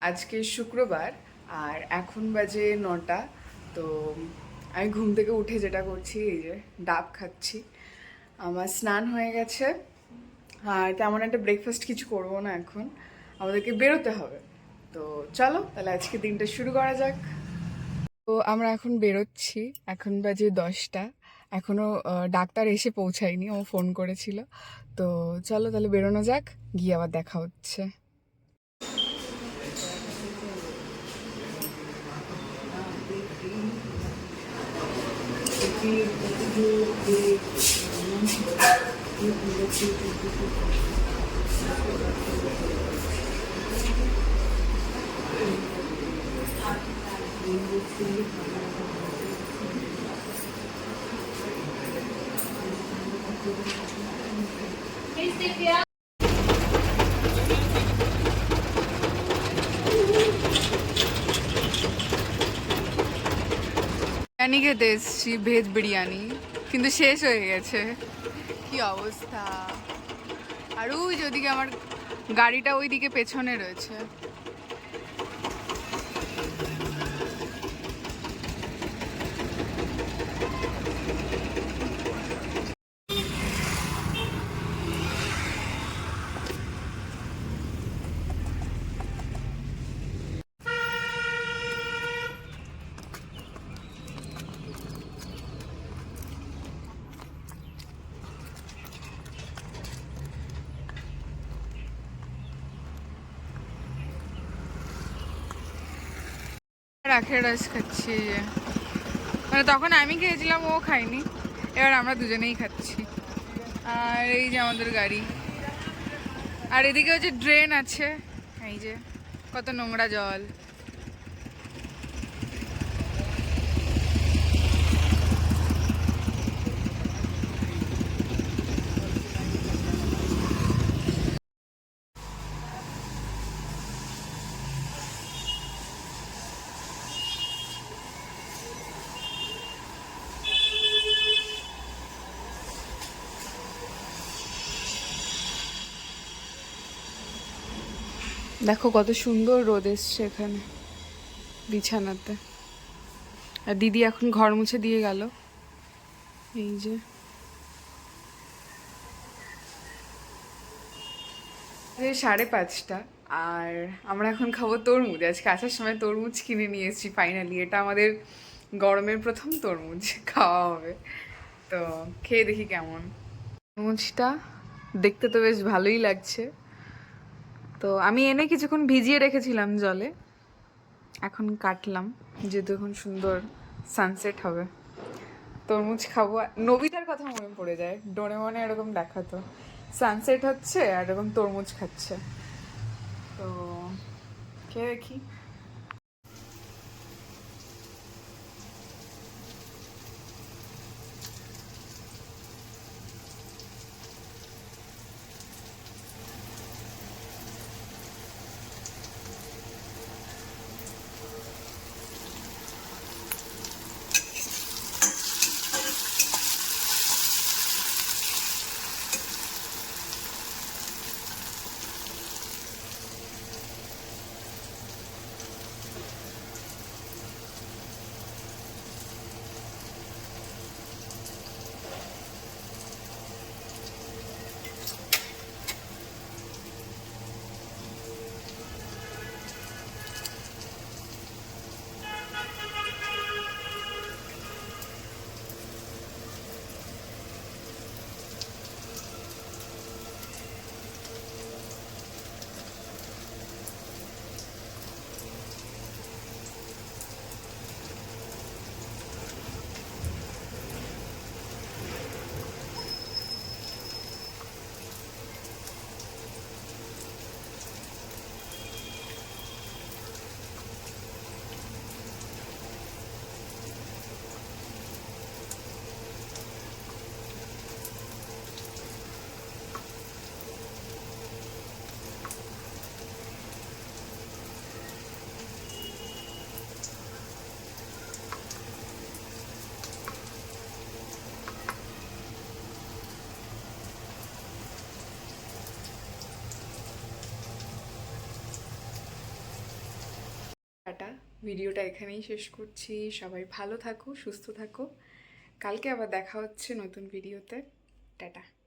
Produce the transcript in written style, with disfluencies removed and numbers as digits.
আজকে শুক্রবার আর এখন বাজে 9টা। তো আমি ঘুম থেকে উঠে যেটা করছি এই যে ডাব খাচ্ছি। আমার স্নান হয়ে গেছে আর তেমন একটা ব্রেকফাস্ট কিছু করবো না এখন, আমাদেরকে বেরোতে হবে। তো চলো তাহলে আজকে দিনটা শুরু করা যাক। তো আমরা এখন বেরোচ্ছি, এখন বাজে 10টা। এখনো ডাক্তার এসে পৌঁছায়নি, ও ফোন করেছিল। তো চলো তাহলে বেরোনো যাক, গিয়ে আবার দেখা হচ্ছে। বিরিয়ানি খেতে এসেছি, ভেজ বিরিয়ানি, কিন্তু শেষ হয়ে গেছে। কি অবস্থা! আর ওই যেদিকে আমার গাড়িটা ওইদিকে পেছনে রয়েছে। আখের রস খাচ্ছি এই যে, মানে তখন আমি খেয়েছিলাম, ও খাইনি, এবার আমরা দুজনেই খাচ্ছি। আর এই যে আমাদের গাড়ি, আর এদিকে হচ্ছে ড্রেন আছে, এই যে কত নোংরা জল। দেখো কত সুন্দর রোদ এসছে এখানে বিছানাতে। আর দিদি এখন ঘর মুছে দিয়ে গেল, এই যে। 5:30, আর আমরা এখন খাবো তরমুজ। আজকে আসার সময় তরমুজ কিনে নিয়ে এসেছি ফাইনালি। এটা আমাদের গরমের প্রথম তরমুজ খাওয়া হবে, তো খেয়ে দেখি কেমন। তরমুজটা দেখতে তো বেশ ভালোই লাগছে। তো আমি এনে কিছুক্ষণ ভিজিয়ে রেখেছিলাম জলে, এখন কাটলাম, যেহেতু এখন সুন্দর সানসেট হবে। তরমুজ খাবো। নবিতার কথা মনে পড়ে যায়, ডোরেমনে এরকম দেখাতো, সানসেট হচ্ছে আর এরকম তরমুজ খাচ্ছে। তো খেয়ে দেখি। টাটা, ভিডিওটা এখানেই শেষ করছি। সবাই ভালো থাকো, সুস্থ থাকো। কালকে আবার দেখা হচ্ছে নতুন ভিডিওতে। টাটা।